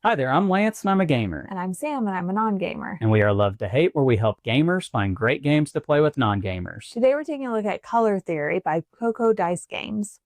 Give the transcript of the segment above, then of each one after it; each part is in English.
Hi there, I'm Lance and I'm a gamer. And I'm Sam, and I'm a non-gamer. And we are Love to Hate, where we help gamers find great games to play with non-gamers. Today we're taking a look at Color Theory by Cocodice Games.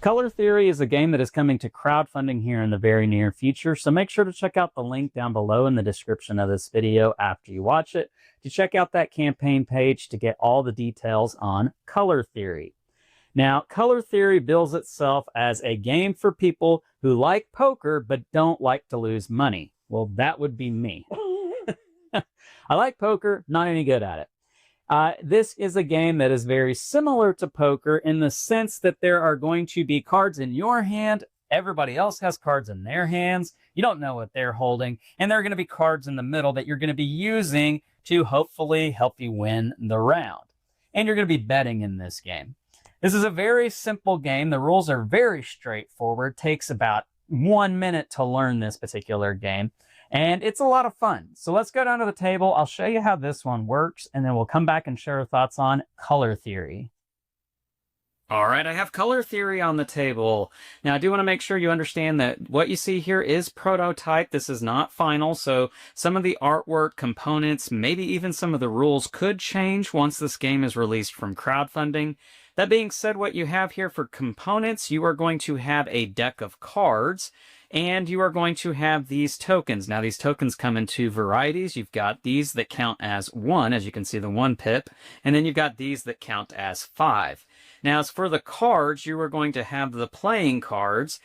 Color Theory is a game that is coming to crowdfunding here in the very near future, so make sure to check out the link down below in the description of this video after you watch it to check out that campaign page to get all the details on Color Theory. Now, Color Theory bills itself as a game for people who like poker but don't like to lose money. Well, that would be me. I like poker, not any good at it. This is a game that is very similar to poker in the sense that there are going to be cards in your hand. Everybody else has cards in their hands. You don't know what they're holding. And there are going to be cards in the middle that you're going to be using to hopefully help you win the round. And you're going to be betting in this game. This is a very simple game. The rules are very straightforward. It takes about 1 minute to learn this particular game. And it's a lot of fun. So let's go down to the table. I'll show you how this one works, and then we'll come back and share our thoughts on Color Theory. All right, I have Color Theory on the table. Now, I do want to make sure you understand that what you see here is prototype. This is not final, so some of the artwork, components, maybe even some of the rules could change once this game is released from crowdfunding. That being said, what you have here for components, you are going to have a deck of cards, and you are going to have these tokens. Now, these tokens come in two varieties. You've got these that count as 1, as you can see, the 1 pip, and then you've got these that count as 5. Now, as for the cards, you are going to have the playing cards.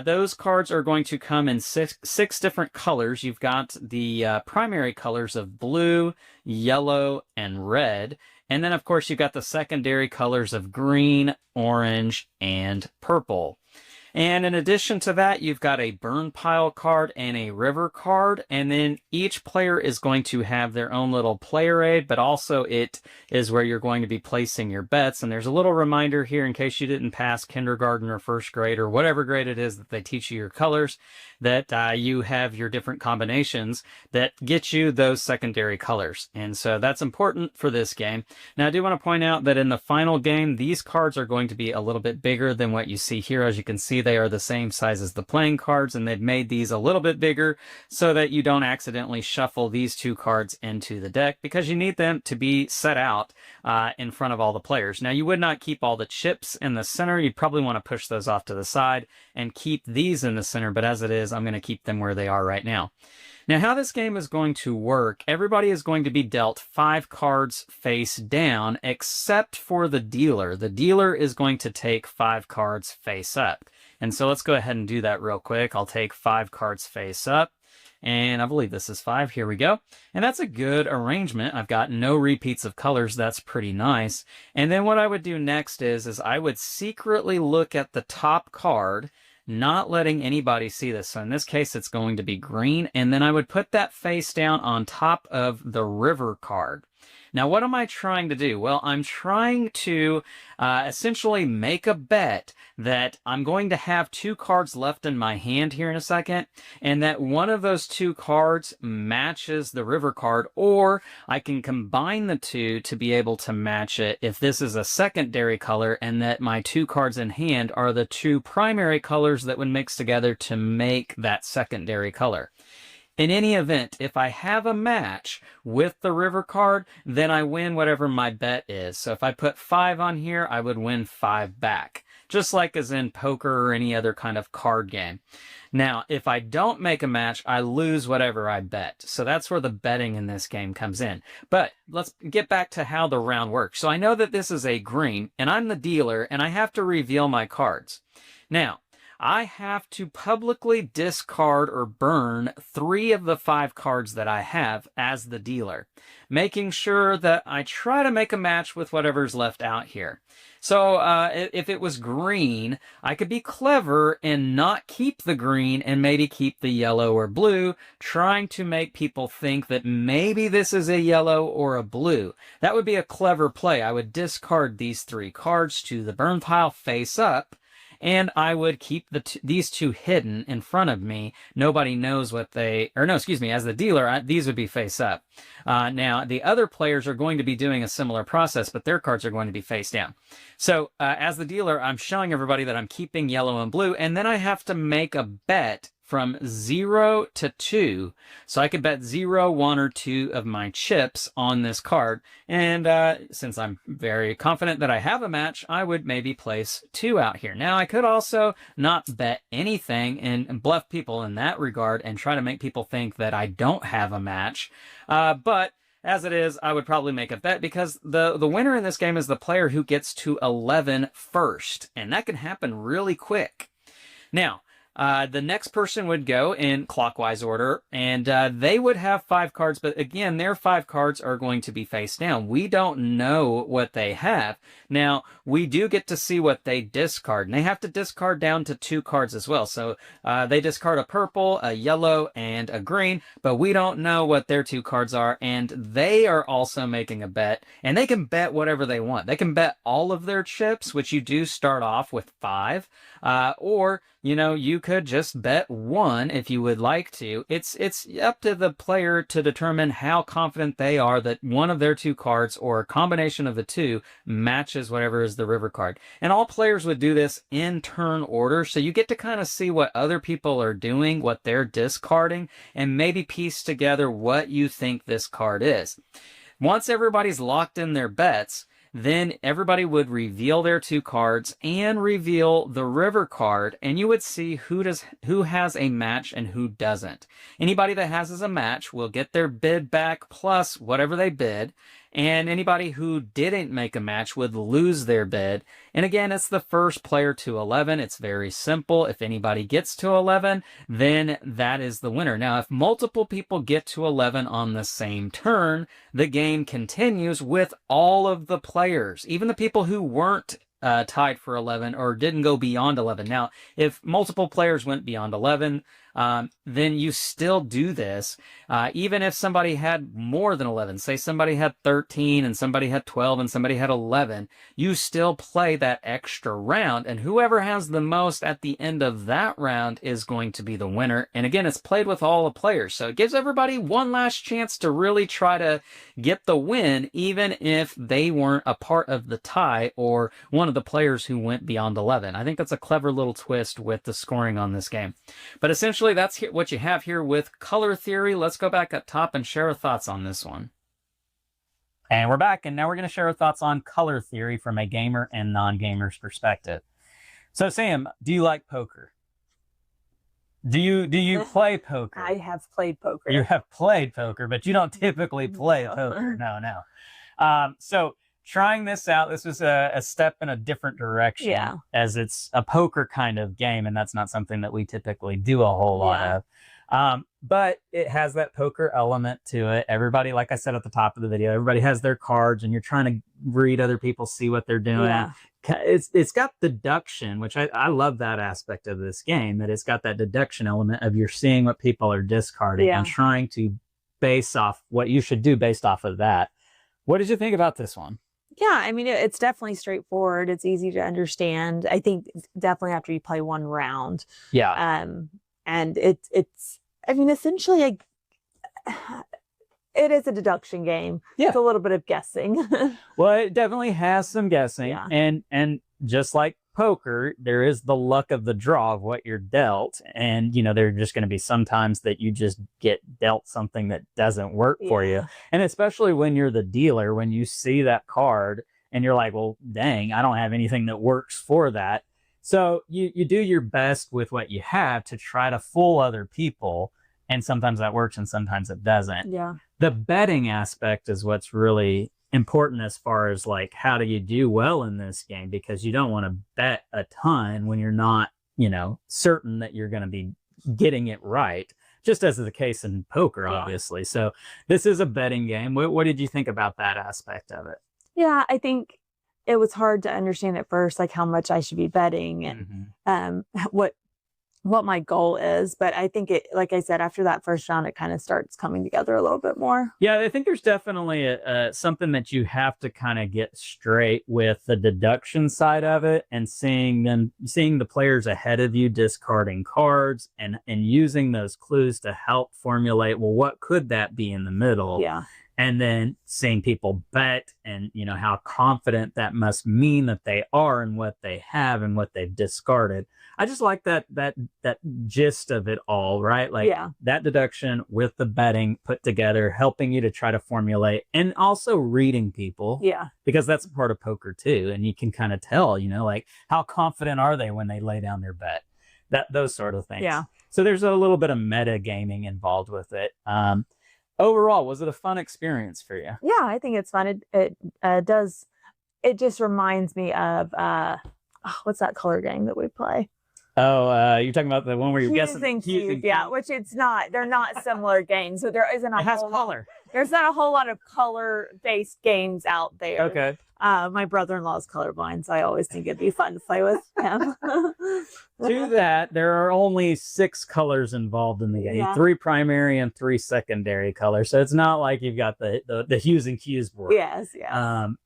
Those cards are going to come in six different colors. You've got the primary colors of blue, yellow, and red. And then, of course, you've got the secondary colors of green, orange, and purple. And in addition to that, you've got a burn pile card and a river card. And then each player is going to have their own little player aid, but also it is where you're going to be placing your bets. And there's a little reminder here in case you didn't pass kindergarten or first grade or whatever grade it is that they teach you your colors, that you have your different combinations that get you those secondary colors. And so that's important for this game. Now, I do want to point out that in the final game, these cards are going to be a little bit bigger than what you see here. As you can see, they are the same size as the playing cards, and they've made these a little bit bigger so that you don't accidentally shuffle these two cards into the deck, because you need them to be set out in front of all the players. Now, you would not keep all the chips in the center. You'd probably want to push those off to the side and keep these in the center, but as it is, I'm going to keep them where they are right now. Now, how this game is going to work, everybody is going to be dealt 5 cards face down, except for the dealer. The dealer is going to take 5 cards face up. And so let's go ahead and do that real quick. I'll take 5 cards face up. And I believe this is 5. Here we go. And that's a good arrangement. I've got no repeats of colors. That's pretty nice. And then what I would do next is I would secretly look at the top card, not letting anybody see this. So in this case, it's going to be green. And then I would put that face down on top of the river card. Now, what am I trying to do? Well, I'm trying to essentially make a bet that I'm going to have 2 cards left in my hand here in a second, and that one of those 2 cards matches the river card, or I can combine the 2 to be able to match it if this is a secondary color, and that my 2 cards in hand are the 2 primary colors that would mix together to make that secondary color. In any event, if I have a match with the river card, then I win whatever my bet is. So if I put 5 on here, I would win 5 back, just like as in poker or any other kind of card game. Now, if I don't make a match, I lose whatever I bet. So that's where the betting in this game comes in. But let's get back to how the round works. So I know that this is a green, and I'm the dealer, and I have to reveal my cards. Now, I have to publicly discard or burn 3 of the 5 cards that I have as the dealer, making sure that I try to make a match with whatever's left out here. So if it was green, I could be clever and not keep the green and maybe keep the yellow or blue, trying to make people think that maybe this is a yellow or a blue. That would be a clever play. I would discard these 3 cards to the burn pile face up, and I would keep these two hidden in front of me. Nobody knows what they, or no, excuse me, as the dealer, these would be face up. Now, the other players are going to be doing a similar process, but their cards are going to be face down. So as the dealer, I'm showing everybody that I'm keeping yellow and blue, and then I have to make a bet from 0 to 2. So I could bet 0, 1, or 2 of my chips on this card. And since I'm very confident that I have a match, I would maybe place 2 out here. Now, I could also not bet anything and bluff people in that regard and try to make people think that I don't have a match. But as it is, I would probably make a bet because the winner in this game is the player who gets to 11 first. And that can happen really quick. Now, the next person would go in clockwise order, and they would have 5 cards, but again, their 5 cards are going to be face down. We don't know what they have. Now, we do get to see what they discard, and they have to discard down to 2 cards as well. So they discard a purple, a yellow, and a green, but we don't know what their 2 cards are, and they are also making a bet, and they can bet whatever they want. They can bet all of their chips, which you do start off with 5, or you know, you could just bet 1 if you would like to. It's up to the player to determine how confident they are that one of their 2 cards or a combination of the 2 matches whatever is the river card. And all players would do this in turn order, so you get to kind of see what other people are doing, what they're discarding, and maybe piece together what you think this card is. Once everybody's locked in their bets, then everybody would reveal their 2 cards and reveal the river card, and you would see who has a match and who doesn't. Anybody that has a match will get their bid back plus whatever they bid, and anybody who didn't make a match would lose their bid. And again, it's the first player to 11. It's very simple. If anybody gets to 11, then that is the winner. Now, if multiple people get to 11 on the same turn, the game continues with all of the players, even the people who weren't tied for 11 or didn't go beyond 11. Now, if multiple players went beyond 11, then you still do this. Even if somebody had more than 11, say somebody had 13 and somebody had 12 and somebody had 11, you still play that extra round, and whoever has the most at the end of that round is going to be the winner. And again, it's played with all the players, so it gives everybody one last chance to really try to get the win, even if they weren't a part of the tie or one of the players who went beyond 11. I think that's a clever little twist with the scoring on this game. But essentially, that's what you have here with color theory. Let's go back up top and share our thoughts on this one. And we're back, and now we're going to share our thoughts on color theory from a gamer and non-gamer's perspective. So, Sam, do you like poker? Do you play poker? I have played poker. You have played poker, but you don't typically play poker. No. So trying this out, this was a step in a different direction. Yeah. As it's a poker kind of game, and that's not something that we typically do a whole lot of. But it has that poker element to it. Everybody, like I said at the top of the video, everybody has their cards, and you're trying to read other people, see what they're doing. Yeah. It's got deduction, which I love that aspect of this game, that it's got that deduction element of you're seeing what people are discarding and trying to base off what you should do based off of that. What did you think about this one? Yeah, I mean, it's definitely straightforward. It's easy to understand. I think definitely after you play one round. Yeah. And it's, I mean, essentially, it is a deduction game. Yeah. It's a little bit of guessing. Well, it definitely has some guessing. Yeah. And just like poker, there is the luck of the draw of what you're dealt. And, you know, there are just going to be some times that you just get dealt something that doesn't work for you. And especially when you're the dealer, when you see that card and you're like, well, dang, I don't have anything that works for that. So you do your best with what you have to try to fool other people. And sometimes that works and sometimes it doesn't. Yeah. The betting aspect is what's really important as far as like, how do you do well in this game? Because you don't want to bet a ton when you're not, you know, certain that you're going to be getting it right, just as is the case in poker, obviously. So this is a betting game. What did you think about that aspect of it? Yeah, I think it was hard to understand at first, like how much I should be betting and what what my goal is. But I think it, like I said, after that first round, it kind of starts coming together a little bit more. Yeah, I think there's definitely something that you have to kind of get straight with the deduction side of it, and seeing the players ahead of you discarding cards and using those clues to help formulate, well, what could that be in the middle? Yeah. And then seeing people bet, and how confident that must mean that they are in what they have and what they've discarded. I just like that gist of it all, right? Like that deduction with the betting put together, helping you to try to formulate, and also reading people. Yeah. Because that's part of poker too. And you can kind of tell, like how confident are they when they lay down their bet? Those sort of things. Yeah. So there's a little bit of meta gaming involved with it. Overall, was it a fun experience for you? Yeah, I think it's fun. It does. It just reminds me of what's that color game that we play? Oh, you're talking about the one where you're guessing. Yeah, which it's not. They're not similar games, so there isn't It has color. There's not a whole lot of color-based games out there. Okay. My brother-in-law is colorblind, so I always think it'd be fun to play with him. To that, there are only 6 colors involved in the game. Yeah. 3 primary and 3 secondary colors. So it's not like you've got the hues and cues board. Yes.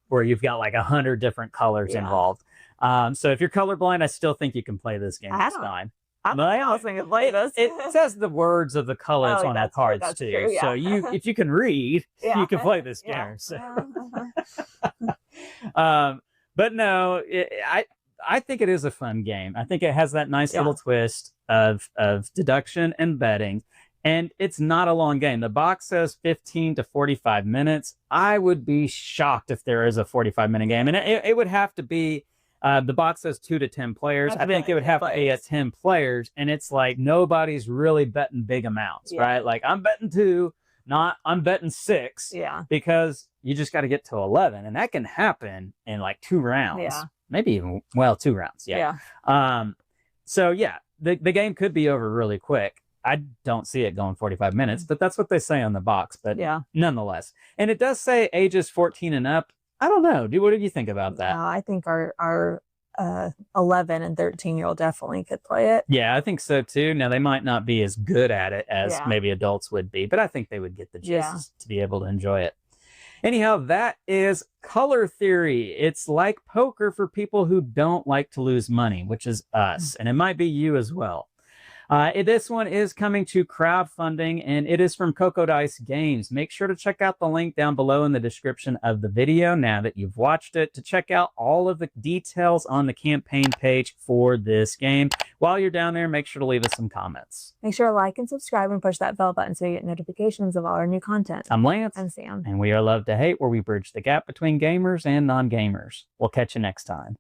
Where you've got like 100 different colors involved. So if you're colorblind, I still think you can play this game this time. I'm not going to play this. It says the words of the colors on the cards too. True, yeah. So if you can read, you can play this game. So. But no, I think it is a fun game. I think it has that nice little twist of deduction and betting. And it's not a long game. The box says 15 to 45 minutes. I would be shocked if there is a 45-minute game. And it would have to be, the box says 2 to 10 players. I think it would have to be at 10 players. And it's like nobody's really betting big amounts, right? Like I'm betting 2, I'm betting 6. Yeah. Because you just got to get to 11. And that can happen in like 2 rounds. Yeah. Maybe even, 2 rounds. Yeah. So yeah, the game could be over really quick. I don't see it going 45 minutes, but that's what they say on the box. But nonetheless, and it does say ages 14 and up. I don't know. What do you think about that? I think our 11 and 13-year-old definitely could play it. Yeah, I think so too. Now they might not be as good at it as maybe adults would be, but I think they would get the gist to be able to enjoy it. Anyhow, that is Color Theory. It's like poker for people who don't like to lose money, which is us, and it might be you as well. This one is coming to crowdfunding, and it is from Cocodice Games. Make sure to check out the link down below in the description of the video now that you've watched it to check out all of the details on the campaign page for this game. While you're down there, make sure to leave us some comments. Make sure to like and subscribe and push that bell button so you get notifications of all our new content. I'm Lance. I'm Sam. And we are Love to Hate, where we bridge the gap between gamers and non-gamers. We'll catch you next time.